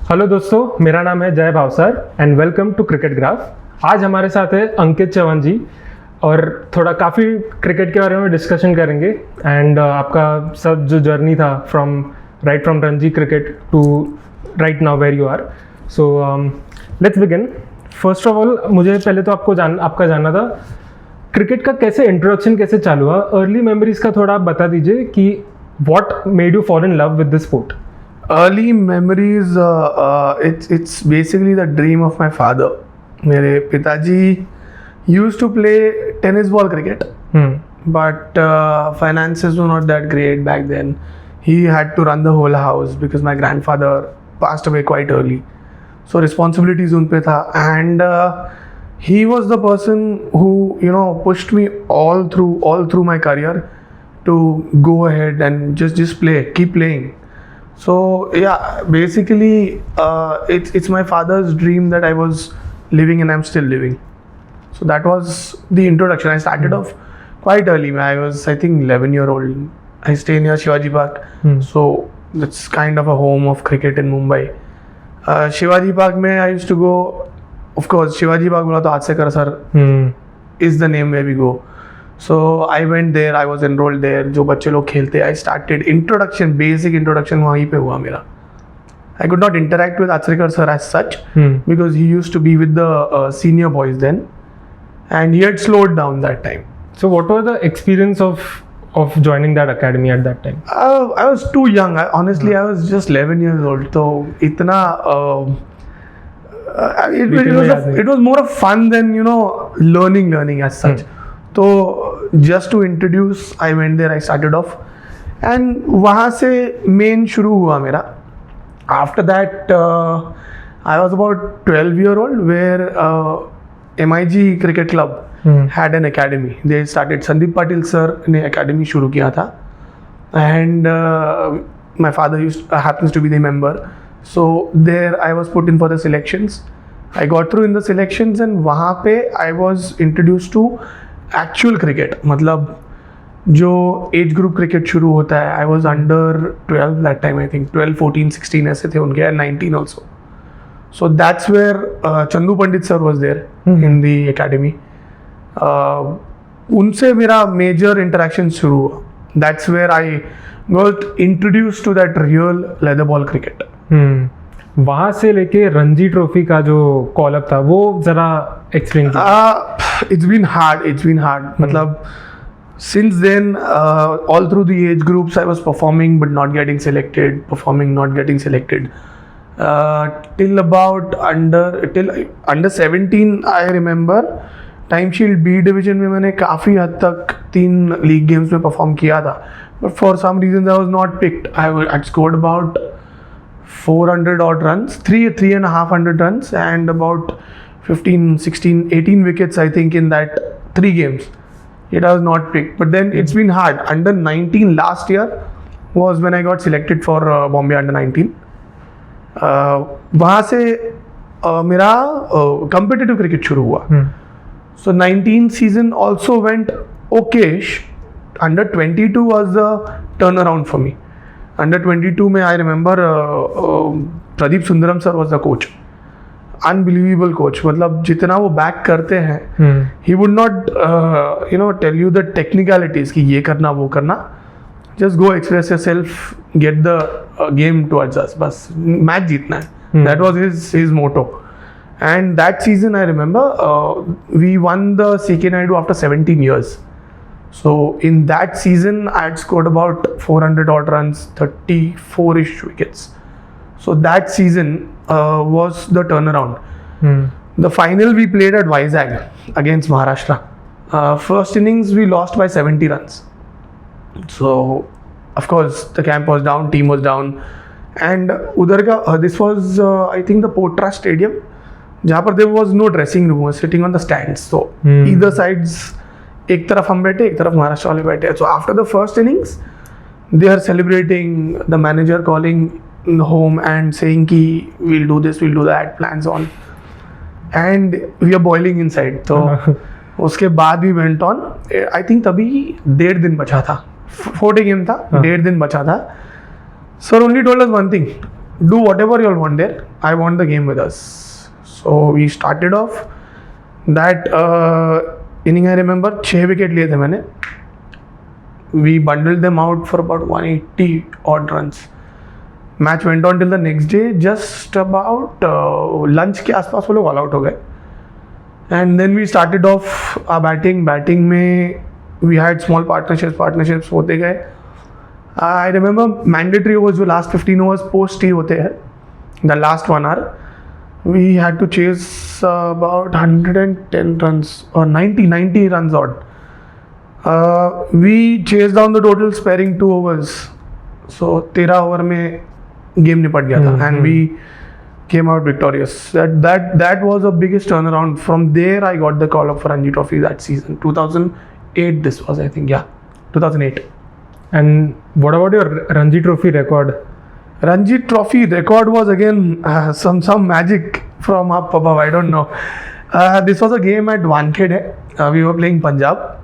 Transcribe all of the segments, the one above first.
Hello दोस्तों, मेरा नाम है Jay Bhavsar and welcome to cricket graph. आज हमारे साथ है अंकित चवन जी और थोड़ा काफ़ी क्रिकेट के बारे में डिस्कशन करेंगे एंड आपका सब जो जर्नी था from Ranji cricket to right now where you are. So let's begin. First of all मुझे पहले तो आपका जानना था क्रिकेट का कैसे इंट्रोडक्शन कैसे चालू हुआ। अर्ली मेमोरीज का थोड़ा आप बता दीजिए कि what made you fall in love with this sport. Early memories, it's basically the dream of my father. मेरे पिताजी used to play tennis ball cricket, but finances were not that great back then. He had to run the whole house because my grandfather passed away quite early. So responsibilities उन पे था, and he was the person who pushed me all through my career to go ahead and just play, keep playing. So yeah, basically it's my father's dream that I was living and I'm still living. So that was the introduction. I started off quite early. I was, I think, 11-year-old. I stay near Shivaji Park, so that's kind of a home of cricket in Mumbai. Shivaji Park mein I used to go. Of course, Shivaji Park bola to Achrekar sir is the name where we go. So I went there, I was enrolled there. जो बच्चे लोग खेलते, I started basic introduction वहीं पे हुआ मेरा. I could not interact with Achrekar sir as such because he used to be with the senior boys then, and he had slowed down that time. So what was the experience of joining that academy at that time? I was too young. Honestly, I was just 11 years old. तो इतना it was more of fun than learning as such. तो just to introduce, I went there, I started off, and वहाँ से main शुरू हुआ मेरा. After that, I was about 12-year-old where MIG Cricket Club had an academy. They started, Sandeep Patil sir ने academy शुरू किया था, and my father happens to be the member. So there I was put in for the selections. I got through in the selections, and वहाँ पे I was introduced to actual cricket, मतलब जो age group cricket शुरू होता है. I was under 12 that time. I think 12, 14, 16 ऐसे थे उनके, 19 also. So that's where Chandu Pandit sir was there in the academy. उनसे मेरा मेजर इंटरेक्शन शुरू हुआ. That's where I got introduce to that real leather ball cricket. वहाँ से लेके रणजी ट्रॉफी का जो कॉल अप था वो जरा एक्सप्लेन कीजिए. It's been hard. मतलब since then, all through the age groups I was performing but not getting selected, till about under 17 I remember. Time shield B division में मैंने काफ़ी हद तक 3 लीग गेम्स में परफॉर्म किया था, but for some reasons I was not picked. I scored about 400 odd runs, 3,500 runs, and about 15, 16, 18 wickets I think in that 3 games. I was not picked. But then it's been hard. Under 19 last year was when I got selected for Bombay under 19. वहाँ से मेरा competitive cricket शुरू हुआ. So 19 season also went okayish. Under 22 was the turnaround for me. Under 22 में I remember Pradeep Sundaram sir was the coach. Unbelievable coach. मतलब जितना वो back करते हैं, he would not tell you the technicalities कि ये करना वो करना. Just go express yourself, get the game towards us. बस मैच जीतना है. That was his motto. And that season I remember we won the CK Naidu after 17 years. So in that season I had scored about 400 odd runs, 34ish wickets. So that season was the turnaround. The final we played at Vizag against Maharashtra. First innings we lost by 70 runs. So of course the camp was down, team was down, and udhar ka this was I think the Potra Stadium, जहाँ पर there was no dressing room, was sitting on the stands. So either sides, एक तरफ हम बैठे, एक तरफ महाराष्ट्र वाले बैठे. So after the first innings they are celebrating, the manager calling home and saying कि we'll do this, we'll do that, plans on, and we are boiling inside. तो उसके बाद we went on. I think तभी 1.5 दिन बचा था, 4 day game था, 1.5 दिन बचा था. Sir only told us one thing, do whatever you all want there. I want the game with us. So we started off. That inning I remember 6 wicket लिए थे मैंने. We bundled them out for about 180 odd runs. Match went on till the next day. Just about lunch के आसपास वो लोग all out हो गए. And then we started off our batting. Batting में we had small partnerships होते गए. I remember mandatory overs जो last 15 overs post ही होते हैं. The last 1 hour. We had to chase about 110 runs or 90 runs odd. We chased down the total sparing 2 overs. So 13 over में game निपट गया था and we came out victorious. That was the biggest turnaround. From there I got the call up for Ranji Trophy that season. 2008 this was, I think. Yeah, 2008. And what about your Ranji Trophy record? Ranji Trophy record was again some magic from up above. I don't know. This was a game at Wankhede. We were playing Punjab.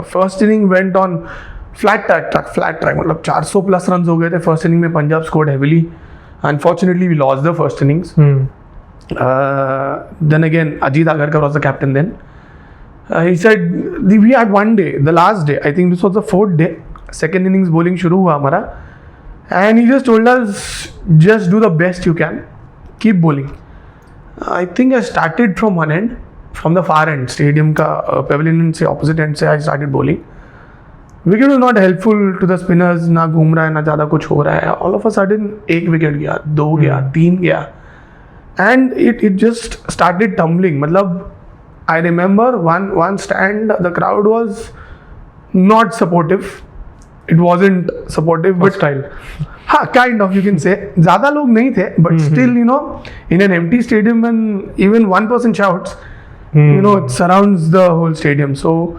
First inning went on flat track. मतलब 400 plus runs हो गए थे. First inning में Punjab scored heavily. Unfortunately, we lost the first innings. Then again, Ajit Achrekar was the captain then. He said we had one day, the last day. I think this was the 4th day. Second innings bowling शुरू हुआ हमारा. And he just told us, just do the best you can. Keep bowling. I think I started from one end, from the far end, stadium का pavilion से opposite end से I started bowling. Wicket was not helpful to the spinners. ना घूम रहा है, ना ज़्यादा कुछ हो रहा है. All of a sudden, 1 wicket गया, 2 गया, 3 गया. And it just started tumbling. मतलब, I remember one stand, the crowd was not supportive. It wasn't supportive, but Hostile. हाँ, kind of, you can say. ज़्यादा लोग नहीं थे, but still, you know, in an empty stadium when even one person shouts, you know, it surrounds the whole stadium. So,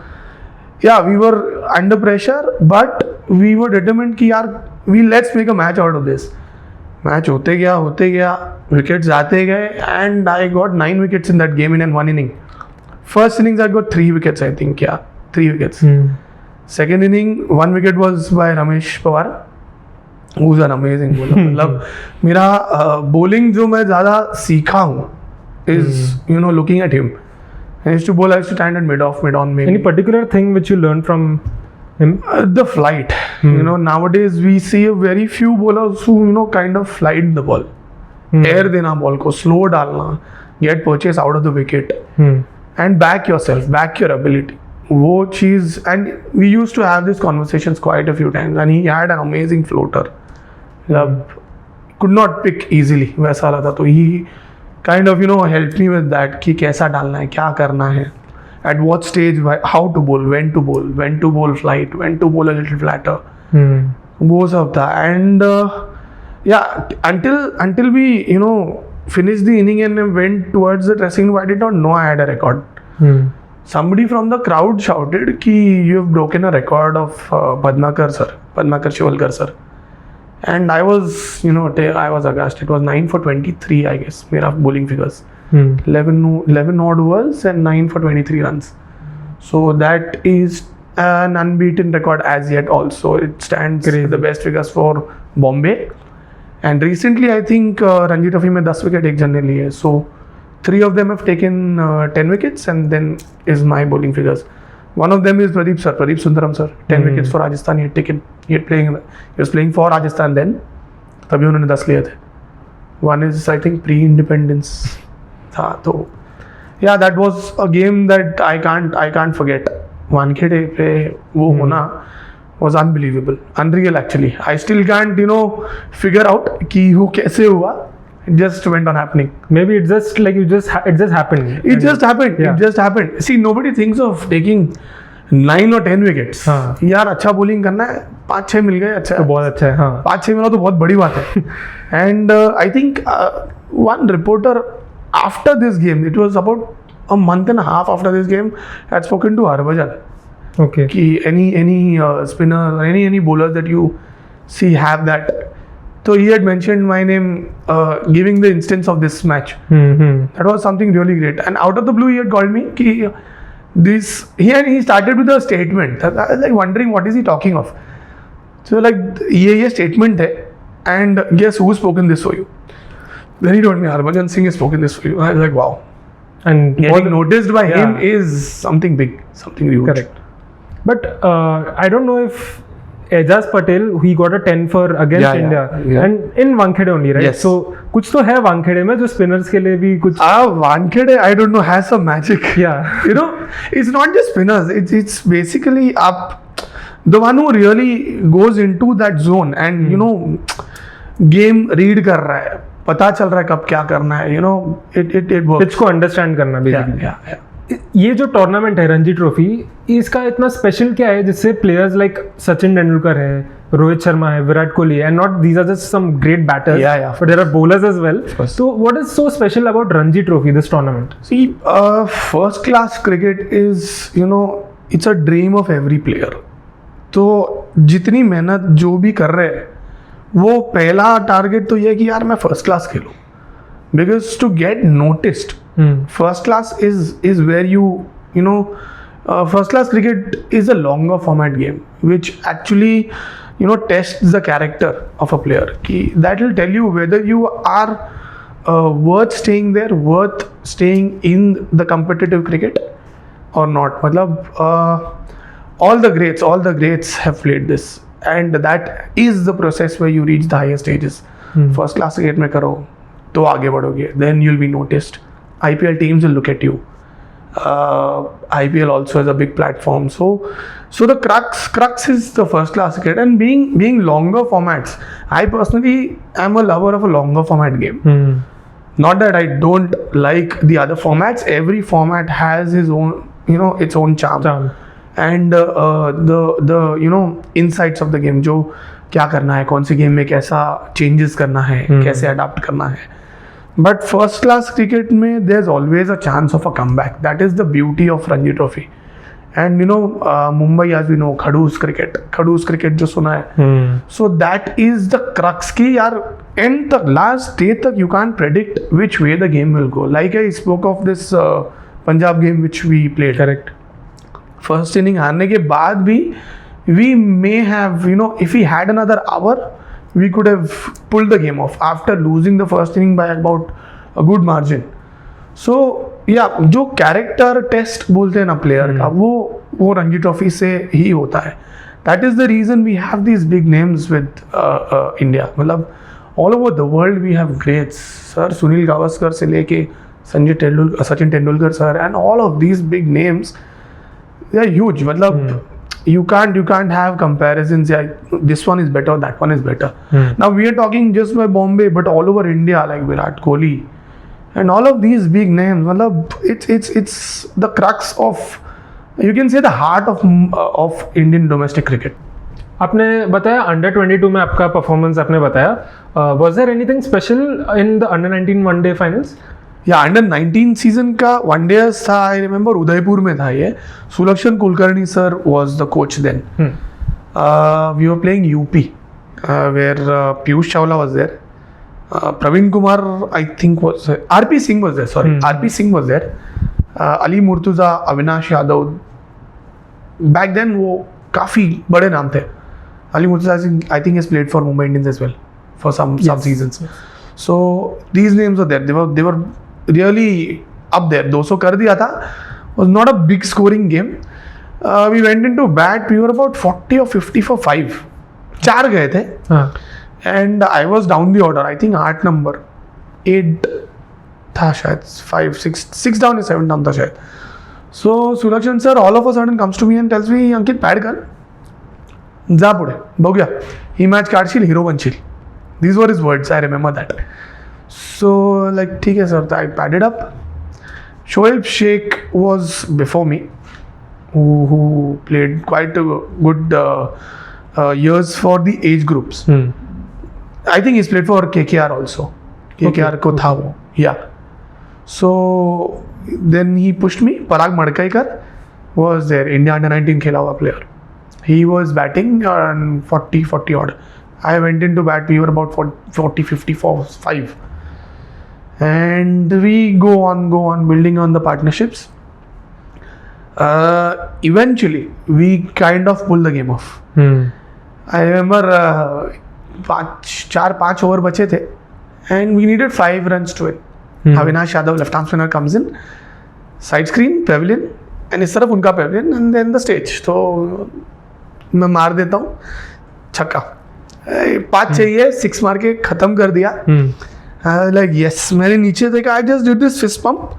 yeah, we were under pressure, but we were determined कि यार, let's make a match out of this. Match होते गया, wickets आते गए, and I got 9 wickets in that game in one inning. First innings I got 3 wickets, I think. Yeah, 3 wickets. Second inning, 1 wicket was by Ramesh Powar, who's an amazing bowler. मतलब मेरा bowling जो मैं ज़्यादा सीखा हूँ is, you know, looking at him. I used to stand at mid-on maybe. Any particular thing which you learned from him? The flight. You know, nowadays we see a very few bowlers who, you know, kind of flight the ball. Air देना ball को, slow डालना, get purchase out of the wicket, and back yourself, back your ability. वो चीज़, and we used to have these conversations quite a few times, and he had an amazing floater. Could not pick easily वैसा वाला था, तो he kind of, you know, helped me with that कि कैसा डालना है, क्या करना है, at what stage, how to bowl, when to bowl flight, when to bowl a little flatter. वो सब था. And yeah, until we, you know, finished the inning and went towards the dressing room, I did not know I had a record. Somebody from the crowd shouted कि you have broken a record of Padmakar Shivalkar sir. And I was, you know, I was aghast. It was 9 for 23, I guess, मेरा bowling figures. 11 odd overs and 9 for 23 runs. So that is an unbeaten record as yet also. It stands the best figures for Bombay. And recently, I think Ranji Trophy में 10 wicket एक जन ने लिए. So 3 of them have taken 10 wickets, and then is my bowling figures. One of them is Pradeep Sundaram sir. 10 wickets for Rajasthan he had taken. He was playing for Rajasthan then. तभी उन्होंने 10 लिए थे. One is, I think, pre-independence था. तो yeah, that was a game that I can't forget. Wankhede पे वो होना was unbelievable, unreal actually. I still can't, you know, figure out कि वो कैसे हुआ. It just went on happening. Maybe it just happened. It just happened. Yeah. It just happened. See, nobody thinks of taking 9 or 10 wickets. यार अच्छा bowling करना है, 5-6 मिल गए, अच्छा तो बहुत अच्छा है. हाँ. 5-6 मिला तो बहुत बड़ी बात है. And I think one reporter after this game, it was about a month and a half after this game, had spoken to Harbhajan. Okay. कि any spinner or any bowlers that you see have that. So he had mentioned my name, giving the instance of this match. That was something really great. And out of the blue, he had called me. He started with a statement. I was like wondering what is he talking of. So like ये statement है and guess who's spoken this for you? Then he told me, Harbhajan Singh has spoken this for you. I was like, wow. And getting noticed by him is something big, something huge. Correct. But I don't know if Ajaz Patel, he got a 10 for against India and in Wankhede only, right? Yes. So कुछ तो है Wankhede में जो spinners के लिए भी कुछ. Wankhede, I don't know, has some magic. Yeah. You know, it's not just spinners. It's basically the one who really goes into that zone and you know, game read कर रहा है, पता चल रहा है कब क्या करना है. You know, it works. Pitch को understand करना basically. Yeah. ये जो टूर्नामेंट है रणजी ट्रॉफी, इसका इतना स्पेशल क्या है जिससे प्लेयर्स लाइक सचिन तेंदुलकर है, रोहित शर्मा है, Virat Kohli and not these are just some great batters but there are bowlers as well. So what is so special about Ranji Trophy, this tournament? See, first class cricket is, you know, it's a dream of every player. तो जितनी मेहनत जो भी कर रहे हैं, वो पहला टारगेट तो ये है कि यार मैं फर्स्ट क्लास खेलूं. Because to get noticed, first class is where you know, first class cricket is a longer format game which actually, you know, tests the character of a player. That will tell you whether you are worth staying there, worth staying in the competitive cricket or not. मतलब all the greats have played this, and that is the process where you reach the higher stages. First class cricket में करो तो आगे बढ़ोगे, then you'll be noticed. IPL teams will look at you. IPL also has a big platform. So the crux is the first class cricket, and being longer formats. I personally am a lover of a longer format game. Not that I don't like the other formats. Every format has his own, you know, its own charm. And the you know, insights of the game. जो क्या करना है, कौन सी game में कैसा changes करना है, कैसे अडाप्ट करना है. But first class cricket में there's always a chance of a comeback. That is the beauty of Ranji Trophy. And you know, Mumbai, as we know, खड़ूस cricket जो सुना है. So that is the crux की यार, end तक, last day तक you can't predict which way the game will go. Like I spoke of this Punjab game which we played. Correct. First inning हारने के बाद भी we may have, you know, if we had another hour, we could have pulled the game off after losing the first inning by about a good margin. So yeah, जो character test बोलते हैं ना player का, वो Ranji trophy से ही होता है. That is the reason we have these big names with India. मतलब all over the world we have greats. Sir, Sunil Gavaskar से लेके Sachin Tendulkar sir, and all of these big names, they are huge. मतलब you can't have comparisons. Yeah, this one is better, that one is better. Now we are talking just by Bombay, but all over India, like Virat Kohli and all of these big names. It's the crux of, you can say, the heart of Indian domestic cricket. आपने बताया under 22 में आपका performance आपने बताया. Was there anything special in the under 19 one day finals? या under 19 season का one day था. I remember Udaipur में था ये. Sulakshan Kulkarni sir was the coach then. We were playing UP where Piyush Chawla was there. Praveen Kumar I think was, RP Singh was there, sorry RP Singh was there. Ali Murtaza, Avinash Yadav. Back then वो काफ़ी बड़े नाम थे. Ali Murtaza I think has played for Mumbai Indians as well for some seasons. So these names are there. They were really up there. 200 कर दिया था. Was not a big scoring game. We went into bat. We were about 40 or 50 for 5. 4 गए थे. And I was down the order. I think 8 number. 8 था शायद. 5, 6 down या 7 down था शायद. So Sulakshan sir all of a sudden comes to me and tells me, Ankit pad कर. जा पुढे. बघूया. ही मॅच काढशील, हिरो बनशील. These were his words. I remember that. So like, ठीक है sir, I padded up. Shoaib Sheikh was before me, who played quite a good years for the age groups. I think he's played for KKR also. KKR को था वो. Yeah. So then he pushed me. Parag Madkaikar was there. India under 19 खेला हुआ player. He was batting on 40 odd. I went into bat. We were about 40, 50 for 5. And we go on building on the partnerships. Eventually, we kind of pull the game off. I remember 4-5 over बचे थे and we needed 5 runs to win. Avinash Yadav left arm spinner comes in, side screen pavilion end इस तरफ उनका pavilion end then the stage. तो मैं मार देता हूँ छक्का, 5 चाहिए, 6 मार के खत्म कर दिया. लाइक यस, मैंने नीचे देखा, I just did this fist pump,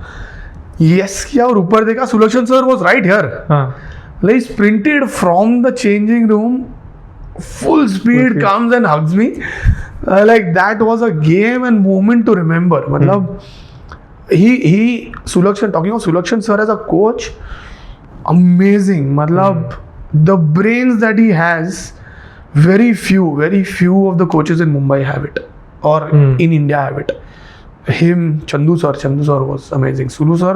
yes किया और ऊपर देखा Sulakshan sir was right here. Like sprinted from the changing room, full speed comes and hugs me. Like that was a game and moment to remember. Matlab, he Sulakshan, talking of Sulakshan sir as a coach, amazing. Matlab, the brains that he has, very few of the coaches in Mumbai have it, or in India have it. Him, Chandu sir was amazing. Sulu sir,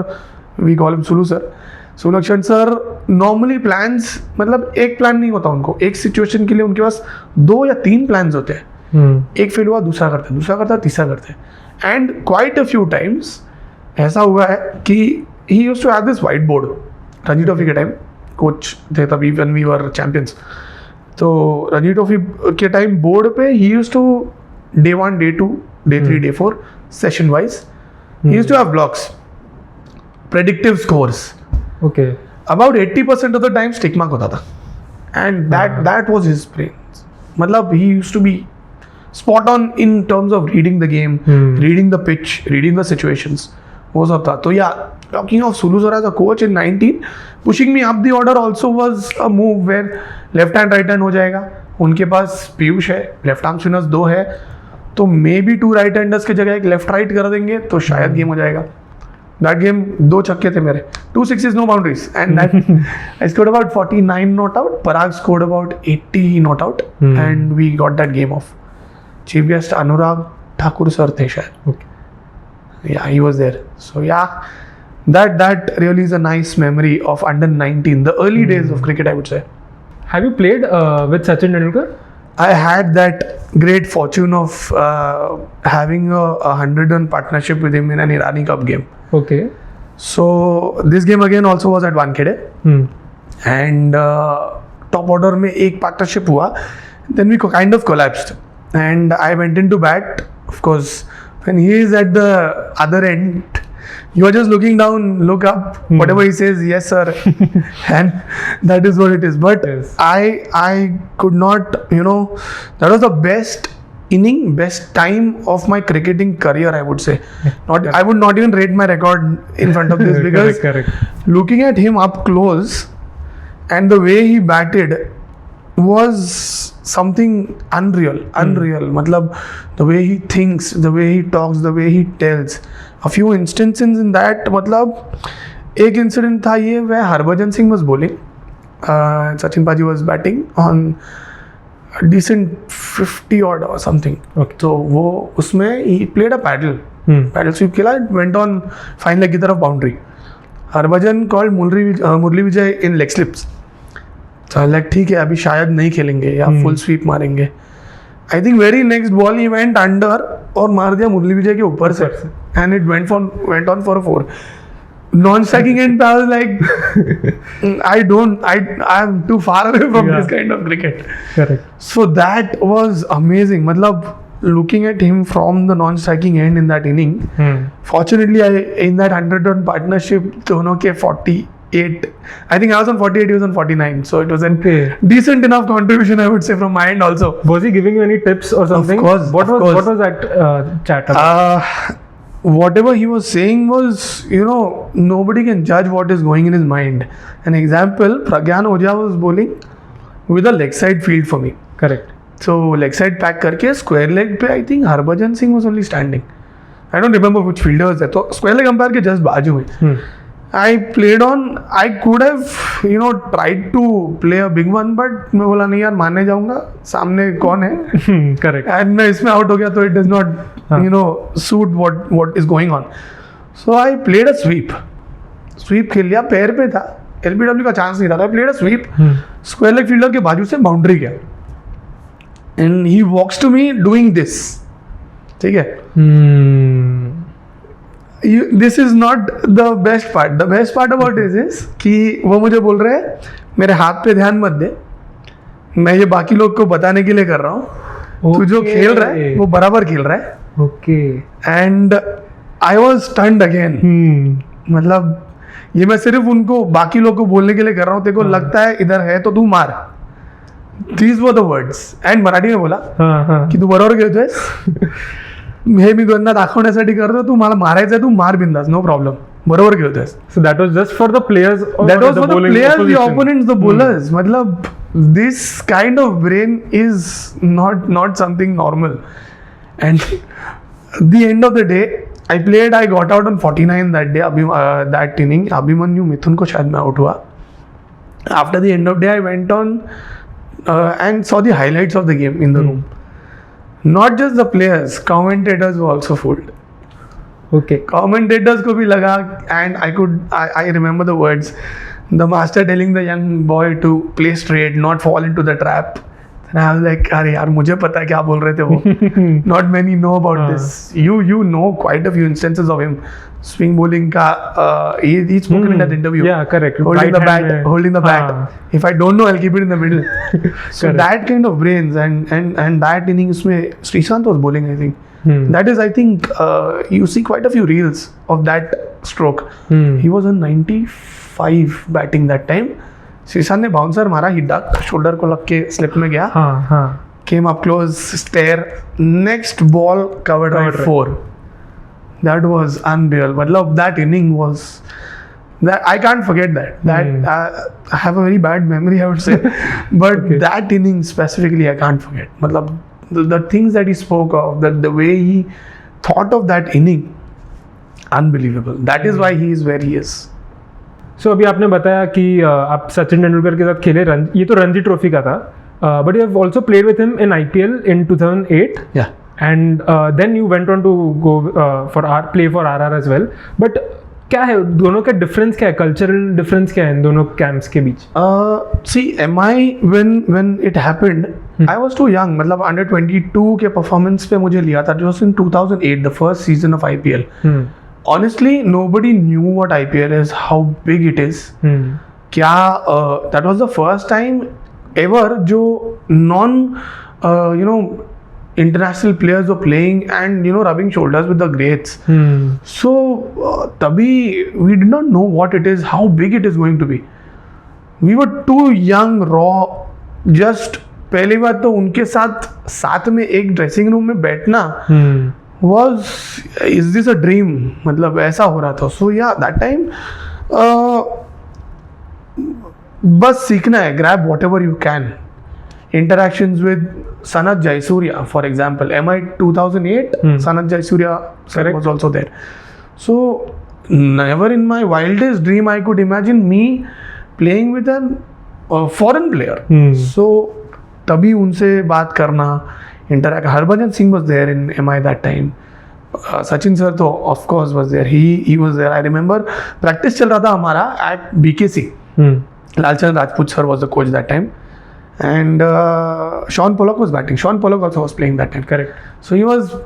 we call him Sulu sir. Sulakshan sir normally plans, मतलब एक plan नहीं होता उनको, एक situation के लिए उनके पास 2 या 3 प्लान्स होते हैं. एक फेल हुआ, दूसरा करते, तीसरा करते. And quite a few times ऐसा हुआ है कि he used to have this white board. Ranji trophy के टाइम कोच थे तभी, व्हेन वी वर चैंपियंस. तो रणजी ट्रॉफी के टाइम बोर्ड पे he used to day 1, day 2, day 3, day 4 session wise he used to have blocks, predictive scores. Okay. About 80% of the time stick mark होता था, and that was his brains. मतलब he used to be spot on in terms of reading the game, reading the pitch, reading the situations. वो सब था. तो yeah, talking of Sulu sir as a coach in 19, pushing me up the order also was a move where left hand right hand हो जाएगा. उनके पास पीयूष है, left arm spinners 2 है, तो मे बी 2 राइट हैंडर्स की जगह एक लेफ्ट राइट कर देंगे तो शायद गेम हो जाएगा. That game 2 छक्के थे मेरे, 2 sixes, no boundaries, and that I scored about 49 not out. Parag scored about 80 not out, and we got that game off. Chief guest Anurag Thakur sir थे शायद. Okay. Yeah, he was there. So yeah, that really is a nice memory of under 19, the early days of cricket, I would say. Have you played with Sachin Tendulkar? I had that great fortune of having a 100-run partnership with him in an Irani Cup game. Okay. So this game again also was at Wankhede. And top order में एक partnership हुआ. Then we kind of collapsed. And I went into bat. Of course, when he is at the other end, you are just looking down, look up, whatever he says, yes sir, and that is what it is. But yes. I could not, that was the best inning, best time of my cricketing career, I would say. I would not even rate my record in front of this because correct. Looking at him up close and the way he batted was something unreal. Matlab, the way he thinks, the way he talks, the way he tells. A few instances in that, मतलब एक incident था ये, where Harbhajan Singh was bowling, Sachin Paji was batting on a decent 50 odd or something. Okay. तो वो उसमें he played a paddle sweep खेला, went on fine leg की तरफ boundary. Harbhajan called Murali Vijay in leg slips. So like ठीक है, अभी शायद नहीं खेलेंगे या full sweep मारेंगे. I think very next ball he went under और मार दिया मुरली विजय के ऊपर से, and it went on for a 4. Non-striking end, I was like, I am too far away from this kind of cricket. Correct. So that was amazing. Matlab, looking at him from the non-striking end in that inning, fortunately, in that 100-run partnership, दोनों के 48. I think I was on 48, he was on 49. So it was a decent enough contribution, I would say, from my end also. Was he giving you any tips or something? Of course. What was that chat about? Whatever he was saying was, nobody can judge what is going in his mind. An example, Pragyan Ojha was bowling with a leg side field for me. Correct. So leg side pack करके square leg पे I think Harbhajan Singh was only standing. I don't remember which fielder was there. तो square leg umpire के just बाजू में. I played on. I could have tried to play a big one, but मैं बोला नहीं यार, मानने जाऊँगा, सामने कौन है. Correct. And मैं इसमें out हो गया तो it does not suit what is going on. So I played a sweep. Sweep खेल लिया, पैर पे था, LBW का चांस नहीं था. I played a sweep. Square leg fielder के बाजू से boundary गया. And he walks to me doing this. ठीक है. This is not the best part. The best part about this is कि वो मुझे बोल रहे हैं मेरे हाथ पे ध्यान मत दे, मैं ये बाकी लोग को बताने के लिए कर रहा हूँ तू जो खेल रहा है वो बराबर खेल रहा है. Okay. And I was stunned again. मतलब ये मैं सिर्फ उनको बाकी लोग को बोलने के लिए कर रहा हूँ, तेरे को लगता है इधर है तो तू मार. These were the words. And Marathi में बोला की तू बरोबर खेळतोयस, हे मी दोनदा दाखवण्यासाठी करतो, तू मला मारायचं तू मार बिंदास, नो प्रॉब्लेम, बरोबर खेळतोयस. So that was just for the players. That was for the players, the opponents, the bowlers. मतलब this kind of brain is not something normal. And the end of the day, I got out on 49 that day. That inning, Abhimanyu मिथुन को शायद मैं out हुआ. After the end of the day, I went on and saw the highlights of the game in the room. Not just the players, commentators were also fooled. Okay. Commentators को भी लगा, and I remember the words, the master telling the young boy to play straight, not fall into the trap. And I was like, अरे यार मुझे पता है क्या बोल रहे थे वो. Not many know about this. You know quite a few instances of him. Swing bowling का he's spoken in that interview. Yeah, correct. Holding the bat. If I don't know, I'll keep it in the middle. So that kind of brains and that innings में Srishant was bowling, I think. That is, I think, you see quite a few reels of that stroke. He was on 95 batting that time. Srishant ने bouncer मारा, ही duck, shoulder को लग के slip में गया. Came up close, stare, next ball covered by 4. That was unreal. मतलब that inning was, that I can't forget that. I have a very bad memory, I would say, but that inning specifically I can't forget. मतलब the things that he spoke of, the way he thought of that inning, unbelievable. That is why he is where he is. So अभी आपने बताया कि आप सचिन तेंदुलकर के साथ खेले, ये तो रणजी ट्रॉफी का था, but you have also played with him in IPL in 2008. Yeah. And then you went on to go play for RR as well. But क्या है दोनों का डिफरेंस, क्या है कल्चरल डिफरेंस, क्या है इन दोनों कैंप्स के बीच? See, when it happened, I was too young. मतलब under 22 के परफॉर्मेंस पे मुझे लिया था. It was in 2008, the first season of IPL. Honestly, nobody knew what IPL is, how big it is. क्या that was the first time ever जो international players were playing and rubbing shoulders with the greats. So तभी we did not know what it is, how big it is going to be. We were too young, raw. Just पहली बात तो उनके साथ में एक dressing room में बैठना is this a dream? मतलब ऐसा हो रहा था. So yeah, that time बस सीखना है, grab whatever you can. Interactions with Sanat Jayasuriya, for example, MI 2008, Sanat Jayasuriya was also there. So never in my wildest dream I could imagine me playing with a foreign player. So तभी उनसे बात करना, interact. Harbhajan Singh was there in MI that time. Sachin sir तो of course was there. He was there. I remember practice चल रहा था हमारा at BKC. Lalchand Rajput sir was the coach that time. And Sean Pollock was batting. Sean Pollock also was playing that time. Correct. So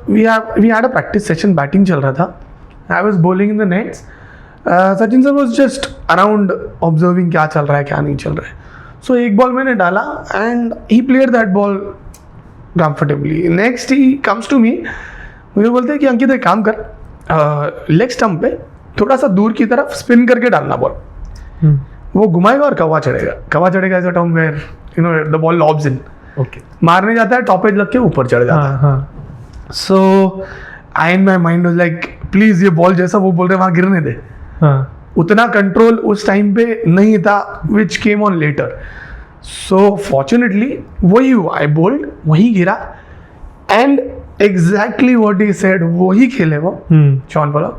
we had a practice session, batting चल रहा था. I was bowling in the nets. Sachin sir was just around observing क्या चल रहा है क्या नहीं चल रहा है. So एक बॉल मैंने डाला and he played that ball comfortably. Next he comes to me. मुझे बोलते हैं कि अंकित एक काम कर, लेग स्टंप पे थोड़ा सा दूर की तरफ स्पिन करके डालना बॉल. वो घुमाएगा और कवा चढ़ेगा ऐसा term where the ball lobs in. Okay. मारने जाता है टॉप एज लग के ऊपर चढ़ जाता है. So I in my mind was like please ये बॉल जैसा वो बोल रहे वहां गिरने दे. उतना कंट्रोल उस टाइम पे नहीं था, which came on later. So fortunately वही हुआ, आई बोल्ड, वही गिरा and exactly what he said, वो ही खेले वो शॉन पोलॉक.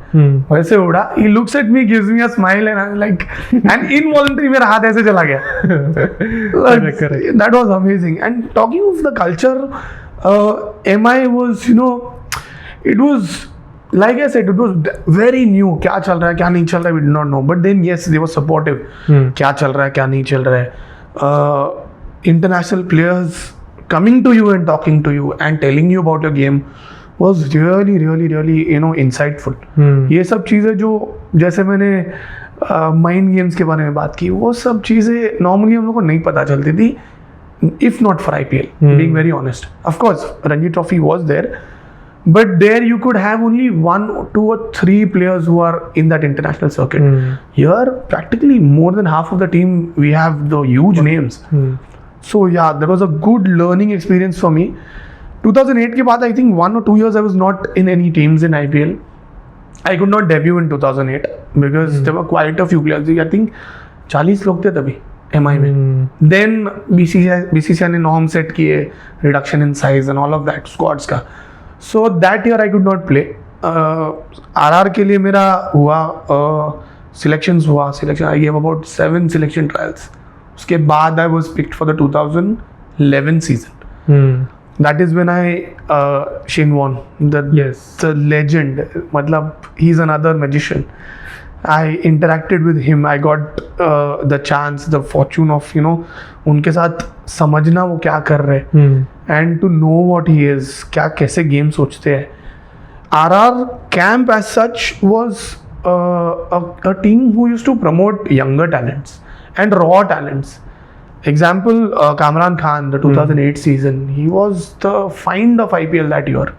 वैसे उड़ा, he looks at me, gives me a smile and I'm like, and involuntarily मेरा हाथ ऐसे चला गया. That was amazing. And talking of the culture, MI was, it was like I said, it was very new. क्या चल रहा है क्या नहीं चल रहा है, we did not know. But then yes, they were supportive. क्या चल रहा है क्या नहीं चल रहा है. International players coming to you and talking to you and telling you about your game was really, really, really, insightful. ये सब चीज़ें जो जैसे मैंने माइंड गेम्स के बारे में बात की, वो सब चीज़ें नॉर्मली हम लोग को नहीं पता चलती थी. if not for IPL, being very honest. Of course, Ranji Trophy was there, but there you could have only 1, 2 or 3 players who are in that international circuit. Here, practically more than half of the team, we have the huge names. So yeah, that was a good learning experience for me. 2008 के बाद I think 1 or 2 years I was not in any teams in IPL. I could not debut in 2008 because there were quite a few players. I think 40 लोग थे तभी MI में. Then BCCI ने norm set किए, reduction in size and all of that, squads का. So that year I could not play. RR के लिए मेरा हुआ selections हुआ. I gave about 7 selection trials. उसके बाद I was picked for the 2011 season. That is when Shane Warne, the legend, matlab, he's another magician. I interacted with him. I got the chance, the fortune of, उनके साथ समझना वो क्या कर रहे and to know what he is, कैसे game सोचते हैं. RR camp as such was a team who used to promote younger talents and raw talents. Example, Kamran Khan, the 2008 season, he was the find of IPL that year.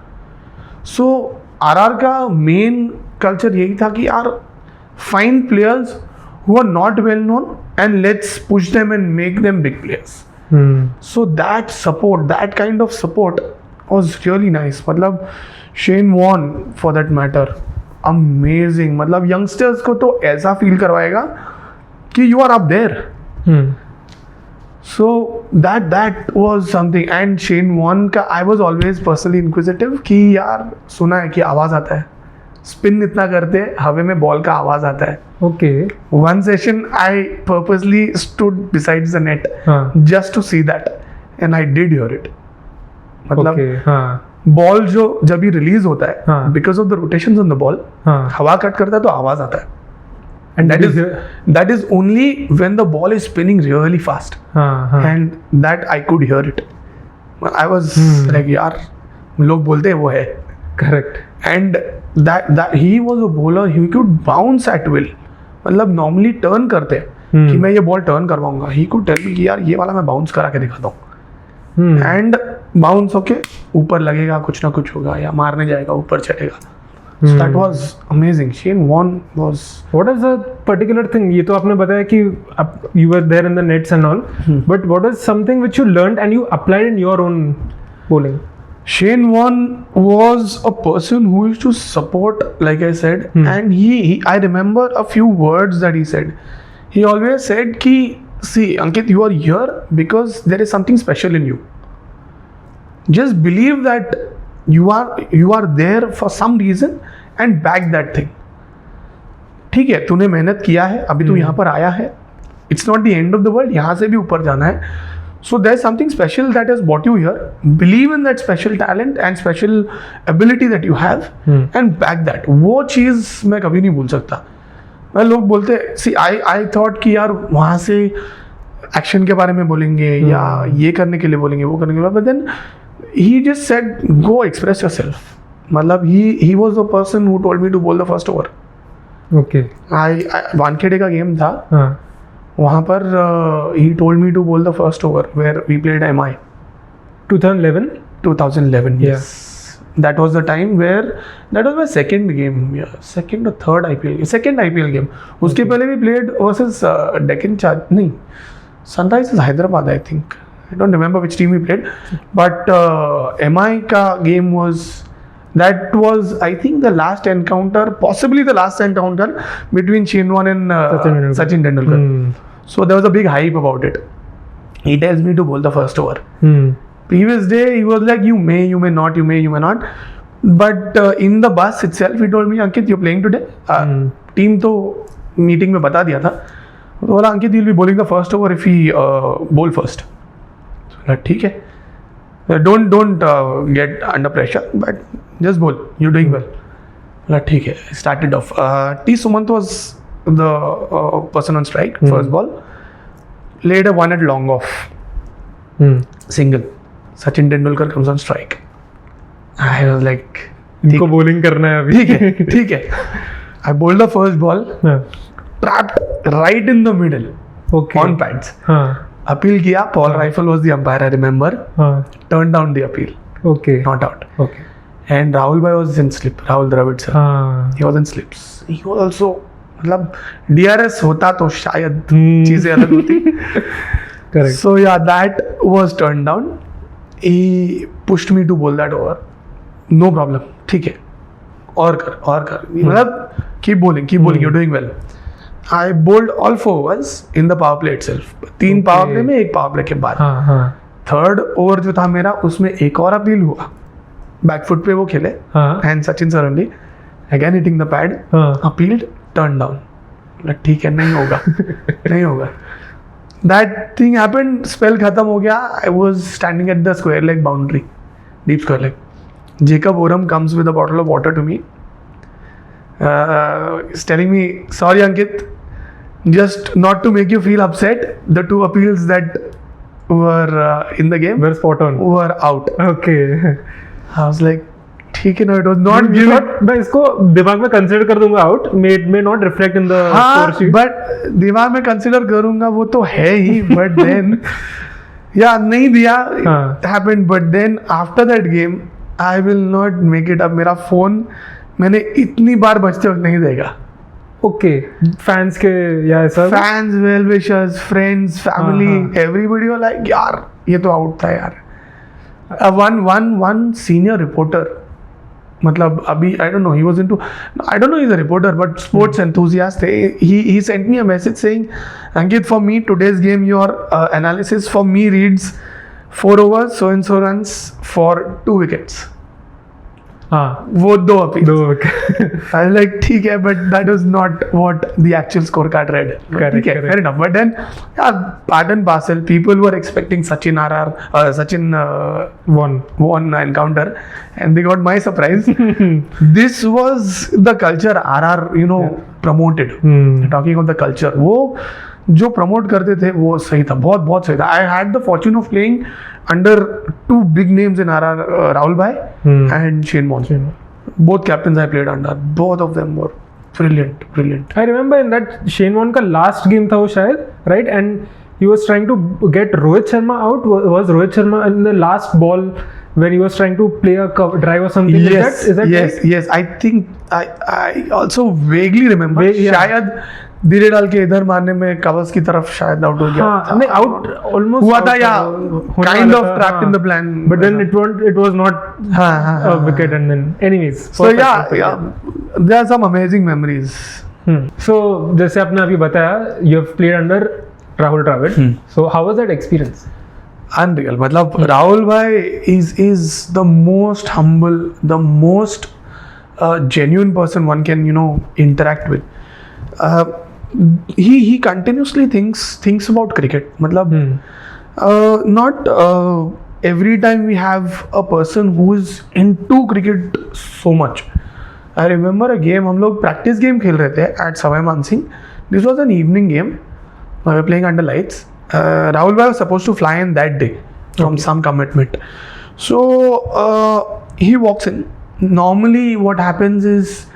So RR का main culture यही था कि यार find players who are not well known and let's push them and make them big players. So that support, that kind of support was really nice. मतलब Shane Warne for that matter, amazing. मतलब youngsters को तो ऐसा feel करवाएगा कि you are up there. So that was something. And Shane Warne का I was always personally inquisitive कि यार सुना है कि आवाज़ आता है, स्पिन इतना करते हैं हवे में बॉल का आवाज़ आता है. Okay. One session I purposely stood besides the net just to see that and I did hear it. मतलब बॉल जो जब भी रिलीज होता है because of the rotations on the ball, हवा कट करता है तो आवाज़ आता है. And that is only when the ball is spinning really fast. And that I could hear it. I was like, यार लोग बोलते हैं वो है. Correct. And that he was a bowler, he could bounce at will. मतलब normally turn करते हैं कि मैं ये बॉल टर्न करवाऊंगा. He could tell me कि यार ये वाला मैं बाउंस करा के दिखाता हूँ. And बाउंस होके ऊपर लगेगा, कुछ ना कुछ होगा या मारने जाएगा, ऊपर चलेगा. So that was amazing. Shane Warne was. What is the particular thing? ये तो आपने बताया कि you were there in the nets and all. But what is something which you learned and you applied in your own bowling? Shane Warne was a person who used to support, like I said, and he I remember a few words that he said. He always said कि see Ankit, you are here because there is something special in you. Just believe that you are there for some reason and back that thing. ठीक है, तूने मेहनत किया है, अभी तू यहाँ पर आया है. It's not the end of the world. यहाँ से भी ऊपर जाना है. So there's something special that has brought you here. Believe in that special talent and special ability that you have and back that. वो चीज़ मैं कभी नहीं भूल सकता. मैं लोग बोलते see I thought कि यार वहाँ से एक्शन के बारे में बोलेंगे या ये करने के लिए बोलेंगे, वो करने के लिए, but then he just said go express yourself. मतलब he was the person who told me to bowl the first over. Okay. Wankhede का गेम था. वहाँ पर he told me to bowl the first over where we played MI. 2011. Yes. That was the time where that was my second game. Yeah, second or third IPL game. Second IPL game. उसके पहले we played versus Deccan Charge. नहीं, Sunrisers Hyderabad I think. I don't remember which team we played, but MI का game that was I think the last encounter, possibly the last encounter between Shane Warne and Sachin Tendulkar. So there was a big hype about it. He tells me to bowl the first over. Previous day he was like you may not. But in the bus itself he told me, Ankit, you're playing today. Team तो meeting में बता दिया था. तो बोला Ankit, you'll be bowling the first over if he bowl first. ठीक है, don't get under pressure but just bowl, you're doing well. ठीक है. Started off. T Sumant was the person on strike. First ball, laid a one at long off, single. Sachin Tendulkar comes on strike. I was like, इनको bowling करना है अभी. ठीक है. I bowled the first ball, trapped right in the middle on pads. Appeal किया, Paul Reiffel was the umpire, I remember, turn down the appeal, okay not out. Okay. And Rahul bhai was in slip. Rahul Dravid sir. He was in slips. He was also, मतलब DRS होता तो शायद चीजें अलग होती. Correct. So yeah, that was turned down. He pushed me to bowl that over. No problem. ठीक है. और कर. मतलब keep bowling. You're doing well. I bowled all 4 overs in the power play itself. 3 power play में, 1 power play के बाद. Third over जो था मेरा, उसमें एक और अपील हुआ. बैकफुट पे वो खेले and Sachin sir only, again hitting the pad, appealed, turn down. ठीक है, नहीं होगा. दैट थिंग हैपेंड, स्पेल खत्म हो गया. I was standing at the square leg boundary, deep square leg. Jacob Oram comes with a bottle of water to me, is telling me, sorry Ankit, just not to make you feel upset, the 2 appeals that were in the game were spot on, were out. Okay. I was like, ठीक है ना, it was not given. मैं इसको दिमाग में consider कर दूंगा out, may not reflect in the score sheet. But दिमाग में कंसीडर करूंगा वो तो है ही, बट देन या नहीं दिया, happened. But then after that game I will not make it up. मेरा फोन मैंने इतनी बार बजते वक्त नहीं देगा. ओके, फैंस के या ऐसा, fans, well wishers, friends, family, everybody were like, यार ये तो आउट था यार. One senior reporter, मतलब अभी I don't know, he's a reporter but sports enthusiast. He sent me a message saying, Ankit, for me today's game your analysis for me reads 4 overs, so and so runs for 2 wickets. वो 2 appeal. I was like, ठीक है, but that was not what the actual scorecard read. ठीक है, fair enough. But then, yeah, part and parcel, people were expecting Sachin won encounter, and they got my surprise. This was the culture RR, promoted. Talking of the culture, वो जो promote करते थे वो सही था, बहुत सही था. I had the Fortune of playing under 2 big names in RR, Rahul bhai and Shane Warne. Both captains I played under. Both of them were brilliant. I remember in that Shane Warne का last game था वो शायद, right? And he was trying to get Rohit Sharma out. Was Rohit Sharma in the last ball when he was trying to play a drive or something? Yes, is that right? Yes. I think I also vaguely remember. शायद धीरे डाल के इधर मारने में covers की तरफ शायद आउट हो गया. नहीं, आउट ऑलमोस्ट हुआ था, या kind of trapped in the plan, but then it was not a wicket. And then anyways, so yeah, there are some amazing memories. So जैसे आपने अभी बताया, you have played under Rahul Dravid. So how was that experience? Unreal. मतलब Rahul bhai is the most humble, the most genuine person one can interact with. He continuously thinks about cricket. मतलब not every time we have a person who is into cricket so much. I remember a game, हम लोग practice game खेल रहे थे at Savai Mansingh. This was an evening game. We were playing under lights. Rahul bhai was supposed to fly in that day from some commitment. So he walks in. Normally what happens is,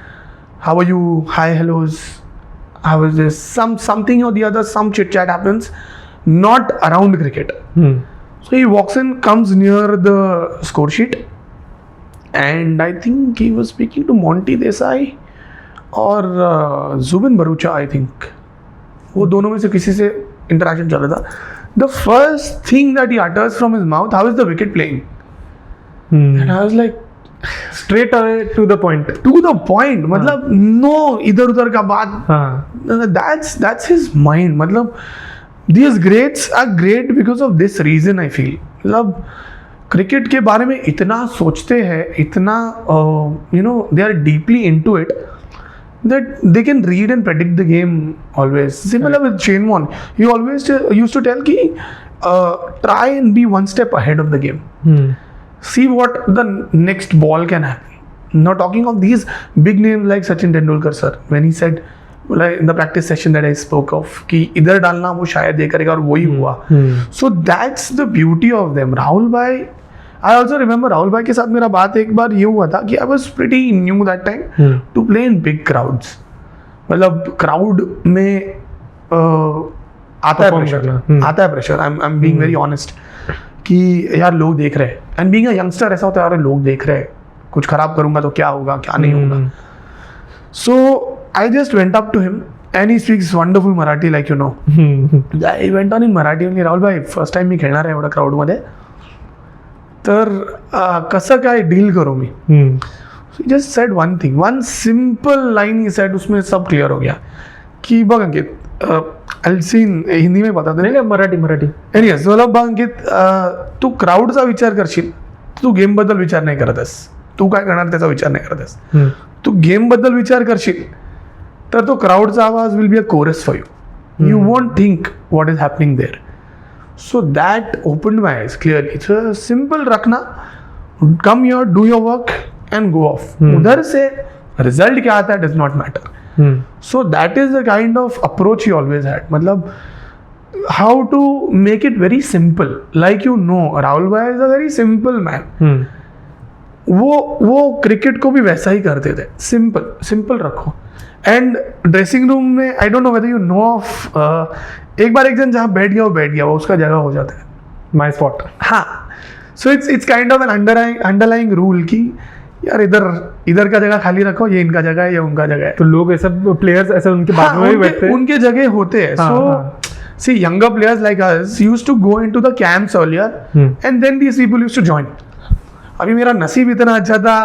how are you? Hi, hellos. How is this? Something or the other, some chit chat happens, not around cricket. So he walks in, comes near the score sheet, and I think he was speaking to Monty Desai or Zubin Bharucha, I think. वो दोनों में से किसी से interaction चल रहा था. The first thing that he utters from his mouth, how is the wicket playing? And I was like, straight away to the point. मतलब no इधर उधर का बात. That's his mind. मतलब these greats are great because of this reason, I feel. मतलब cricket के बारे में इतना सोचते हैं, इतना they are deeply into it that they can read and predict the game always. Similar with Shane Warne, he always used to tell ki try and be one step ahead of the game. See what the next ball can happen. Now talking of these big names like Sachin Tendulkar sir, when he said, like in the practice session that I spoke of, कि इधर डालना वो शायद ये करेगा, और वही हुआ. So that's the beauty of them. Rahul bhai, I also remember Rahul bhai के साथ मेरा बात एक बार ये हुआ था कि I was pretty new that time to play in big crowds. मतलब crowd में आता है Perform प्रेशर, करना। आता है pressure. I am being very honest कि यार लोग देख रहे हैं, एंड बीइंग अ यंगस्टर ऐसा होता है, यार लोग देख रहे हैं, कुछ खराब करूंगा तो क्या होगा, क्या नहीं होगा। So I just went up to him and he speaks wonderful Marathi, like you know. I went on in Marathi only, Rahul भाई फर्स्ट टाइम मी खेळणार आहे एवढ्या क्राऊडमध्ये, तर कसं काय डील करू मी. So he just said one thing, one simple line he said, उसमें सब क्लियर हो गया कि बघ अंकित, I'll see हिंदी में बता दे, मराठी एनिवेज बोला बघ अंकित, तू क्राऊडचा विचार करशील, तू गेम बद्दल विचार नाही करत आहेस, तू काय करणार त्याचा विचार नाही करत आहेस. तू गेम बद्दल विचार करशील तर तो क्राऊडचा आवाज will be a chorus for you. You won't think what is happening there. So that opened my eyes clearly. It's simple रखना, come your, do your work and go off. उधर से रिजल्ट क्या आता है does not matter. So that is the kind of approach he always had. मतलब how to make it very simple. Like you know Rahul bhai is a very simple man. वो cricket को भी वैसा ही करते थे, सिंपल सिंपल रखो. एंड ड्रेसिंग रूम में I don't know whether you know of, एक बार एक जन जहाँ बैठ गया वो उसका जगह हो जाता है, माई स्पॉट. हाँ. So it's kind of N underlying rule कि यार इधर का जगह खाली रखो, ये इनका जगह है, ये उनका जगह है. तो लोग ऐसा प्लेयर्स ऐसे उनके बाद में भी बैठते हैं, उनके जगह होते हैं. सो see younger players like us used to go into the camps earlier and then these people used to join. अभी मेरा नसीब इतना अच्छा था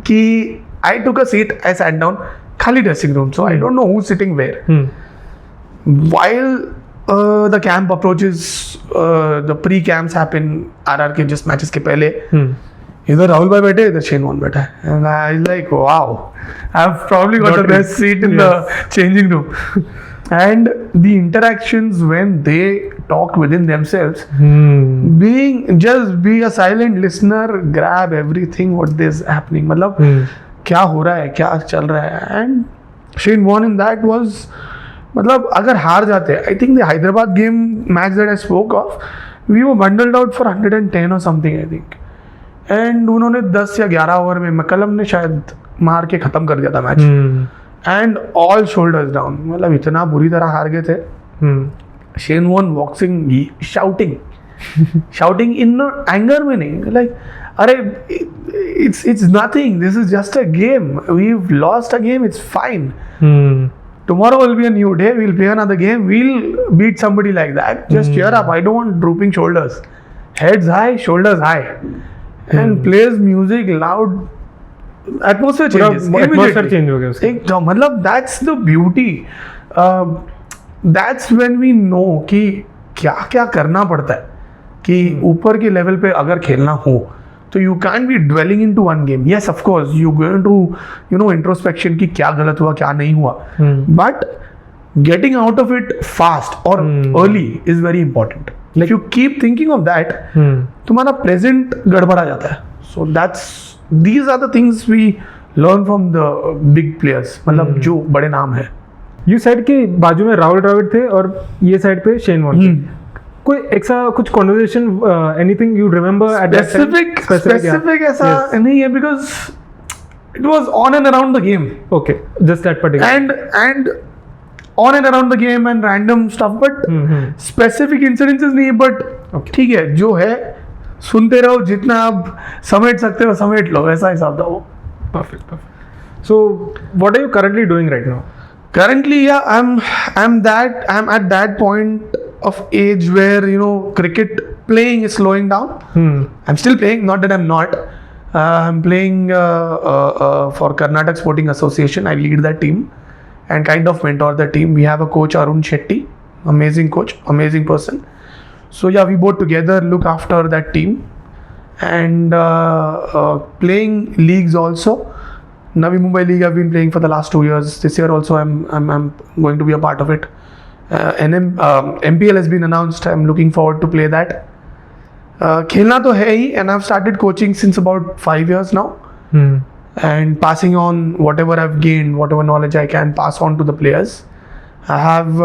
कि I took a seat, I sat down, खाली dressing room, so I don't know who's sitting where. While the camp approaches, the pre-camps happen, RR के just matches के पहले, इधर राहुल भाई बैठे, इधर शेन वॉर्न बैठा है, and I was like, wow, I've probably got the best seat in the changing room. And the interactions when they talk within themselves, be a silent listener, grab everything what is happening. मतलब क्या हो रहा है, क्या चल रहा है. And Shane Warne in that was, मतलब अगर हार जाते, I think the Hyderabad game match that I spoke of, we were bundled out for 110 or something I think. And उन्होंने 10 या 11 ओवर में McCullum ने शायद मार के खत्म कर दिया था match. And all shoulders down. मतलब इतना बुरी तरह हार गए थे. Shane Warne walking shouting in anger में नहीं, लाइक अरे it's nothing, this is just a game, we lost a game, it's fine, tomorrow will be a new day, we'll play another game, we'll beat somebody like that, just cheer up. I don't want drooping shoulders, heads high, shoulders high, and plays music loud. Atmosphere change हो गया उसका. मतलब that's the beauty. That's when we know कि क्या क्या करना पड़ता है कि ऊपर के लेवल पे अगर खेलना हो तो you can be dwelling into one game. Yes of course you going to you know introspection कि क्या गलत हुआ क्या नहीं हुआ, but getting out of it fast और early is very important. Like you keep thinking of that, तुम्हारा present गड़बड़ा जाता है. So that's these are the things we learn from the big players, मतलब जो बड़े नाम है. You said कि बाजू में राहुल द्रविड़ थे और ये साइड पे शेन वॉर्न थे. कोई ऐसा कुछ conversation, anything you remember at that time? Specific ऐसा नहीं है, because it was on and around the game. Okay, just that particular. And on and around the game and random stuff, but specific incidences नहीं, but ठीक है जो है सुनते रहो, जितना आप समेट सकते हो समेट लो, ऐसा हिसाब था वो. Perfect. So what are you currently doing right now? Currently, yeah, I'm at that point of age where you know cricket playing is slowing down. I'm still playing, not that I'm not. I'm playing for Karnataka Sporting Association. I lead that team and kind of mentor the team. We have a coach, Arun Shetty, amazing coach, amazing person. So yeah, we both together look after that team and playing leagues also. Navi Mumbai League I've been playing for the last 2 years. This year also I'm going to be a part of it. MPL has been announced. I'm looking forward to play that. खेलना तो है ही, and I've started coaching since about 5 years now. And passing on whatever I've gained, whatever knowledge I can pass on to the players. I have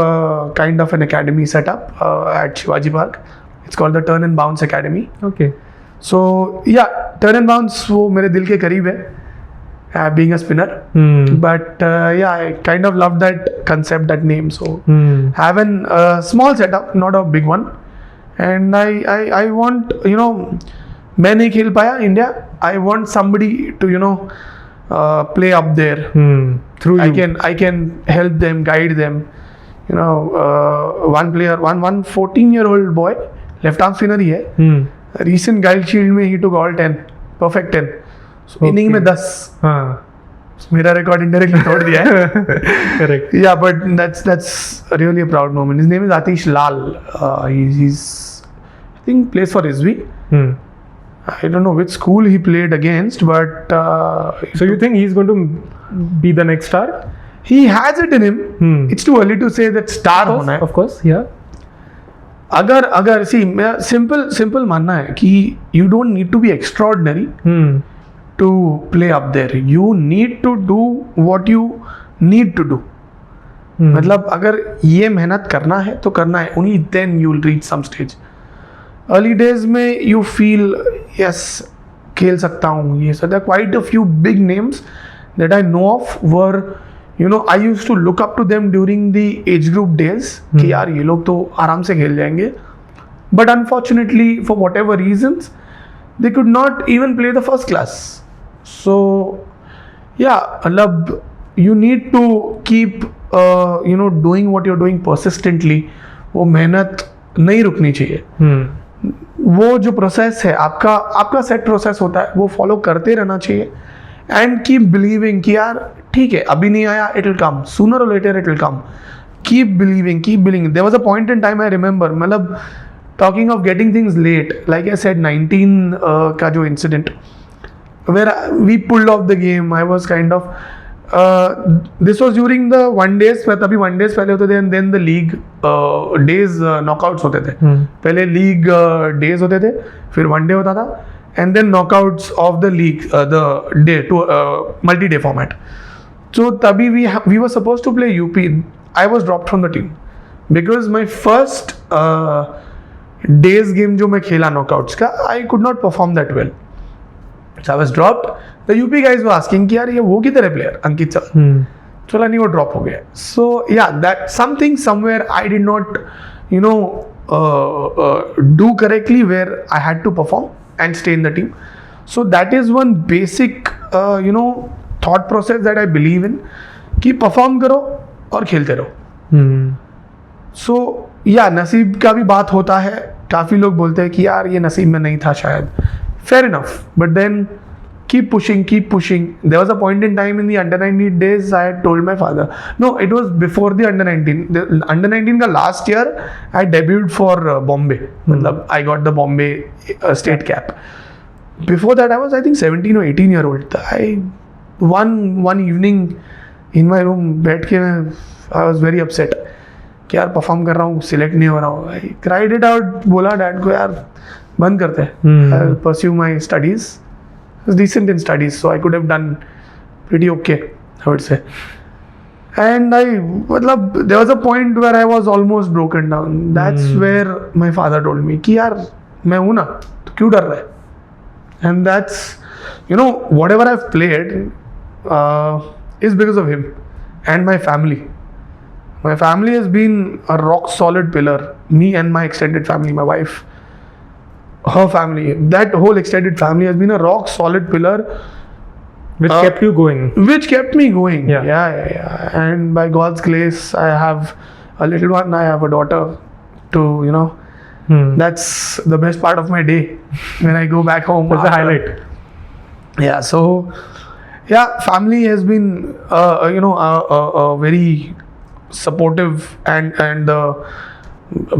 kind of an academy set up at Shivaji Park. It's called the Turn and Bounce Academy. Okay. So yeah, Turn and Bounce वो मेरे दिल के करीब है. being a spinner. But yeah, I kind of love that concept, that name. So having a small setup, not a big one. And I want, you know, मैं नहीं खेल पाया India. I want somebody to, you know, play up there. Through you. I can help them, guide them. You know, one player, one 14-year-old boy, left arm spinner ही है. Recent Guile Shield में he took all 10, perfect 10. So inning में 10. हाँ. मेरा record indirectly तोड़ दिया है. Correct. Yeah, but that's really a proud moment. His name is Atish Lal. He's I think plays for Rizvi. I don't know which school he played against, but So you think he's going to be the next star? he has it in him. It's too early to say that star होना है. Of course, yeah. अगर see मेरा simple मानना है कि you don't need to be extraordinary to play up there. You need to do what you need to do. मतलब अगर ये मेहनत करना है तो करना है. Only then you will reach some stage. Early days में you feel yes खेल सकता हूँ ये. So there are quite a few big names that I know of were, you know, I used to look up to them during the age group days कि यार ये लोग तो आराम से खेल जाएंगे. But unfortunately, for whatever reasons, they could not even play the first class. So yeah, मतलब you need to keep you know, doing what you're doing persistently. वो मेहनत नहीं रुकनी चाहिए. वो जो प्रोसेस है आपका सेट प्रोसेस होता है, वो फॉलो करते रहना चाहिए. एंड कीप बिलीविंग कि यार ठीक है, अभी नहीं आया, इट विल कम, सूनर और later it will come. Keep believing. There was a point in time, I remember, मतलब talking of getting things late, like I said 19 का जो incident where we pulled off the game, I was kind of this was during the one days. तभी one days पहले होते थे and then the league days knockouts होते थे. पहले league days होते थे, फिर वन डे होता था, and then knockouts of the league, the day to multi-day format. So tabhi we were supposed to play UP. I was dropped from the team because my first days game जो मैं खेला knockouts का, I could not perform that well. So I was dropped. The UP guys were asking कि यार ये वो किधर है player अंकित चवन. चला नहीं, वो drop हो गया. So yeah, that something somewhere I did not, you know, do correctly where I had to perform and stay in the team. So that is one basic you know, thought process that I believe in, कि perform करो और खेलते रहो. So yeah, नसीब का भी बात होता है. काफ़ी लोग बोलते हैं कि यार ये नसीब में नहीं था शायद. Fair enough, but then keep pushing. There was a point in time in the under 19 days I had told my father, no, it was before the under 19. The under 19 का last year I debuted for Bombay. मतलब I got the Bombay state cap. Before that I was I think 17 or 18 year old. I one evening in my room बैठ के I was very upset कि यार perform कर रहा हूँ, select नहीं हो रहा हूँ. I cried it out, बोला डैड को यार बंद करते हैं. I'll pursue my studies. I was decent in studies, so I could have done pretty okay, I would say. And there was a point where I was almost broken down. That's where my father told me कि यार मैं हूँ ना, तो क्यों डर रहा है? And that's, you know, whatever I've played is because of him and my family. My family has been a rock solid pillar. Me and my extended family, my wife, her family, that whole extended family has been a rock solid pillar, which kept you going. Which kept me going. Yeah. And by God's grace, I have a little one. I have a daughter. To, you know, that's the best part of my day when I go back home. That's the highlight. Yeah. So, yeah, family has been, you know, a very supportive and a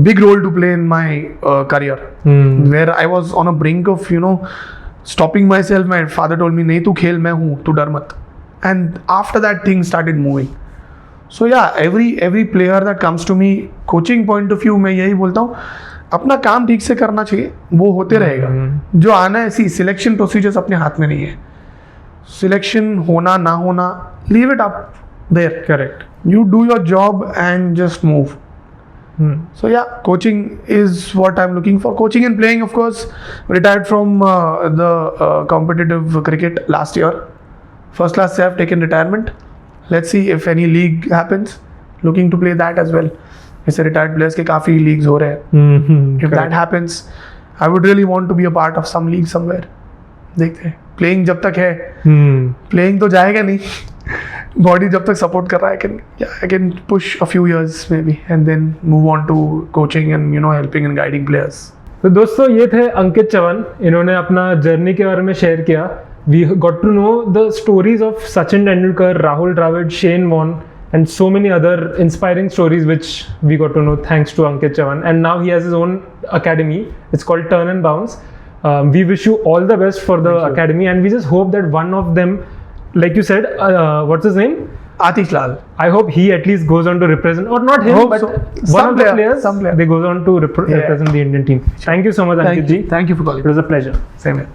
big role to play in my career, where I was on a brink of, you know, stopping myself. My father told me, नहीं तू खेल, मैं हूँ, तू डर मत. And after that, things started moving. So yeah, every player that comes to me, coaching point of view, मैं यही बोलता हूँ, अपना काम ठीक से करना चाहिए, वो होते रहेगा. जो आना है, सी सिलेक्शन प्रोसीजर्स अपने हाथ में नहीं है. सिलेक्शन होना ना होना, leave it up there. Correct. You do your job and just move. So yeah, coaching is what I'm looking for. Coaching and playing, of course. Retired from the competitive cricket last year. First class se I've taken retirement. Let's see if any league happens. Looking to play that as well. ऐसे retired players के काफ़ी leagues हो रहे हैं. If that happens, I would really want to be a part of some league somewhere. देखते हैं. Playing जब तक है, playing तो जाएगा नहीं. Body जब तक support कर रहा है, I can push a few years maybe and then move on to coaching and helping and guiding players. तो दोस्तों ये थे अंकित चवन. इन्होंने अपना जर्नी के बारे में शेयर किया. We got to know the stories of Sachin Tendulkar, Rahul Dravid, Shane Warne, and so many other inspiring stories which we got to know thanks to Ankeet Chavan. And now he has his own academy. It's called Turn and Bounce. We wish you all the best for the academy, and we just hope that one of them, like you said, what's his name? Atish Lal. I hope he at least goes on to represent, or not him, but one of the players, they goes on to represent the Indian team. Thank you so much, Ankit ji. Thank you for calling. It was a pleasure. Same here.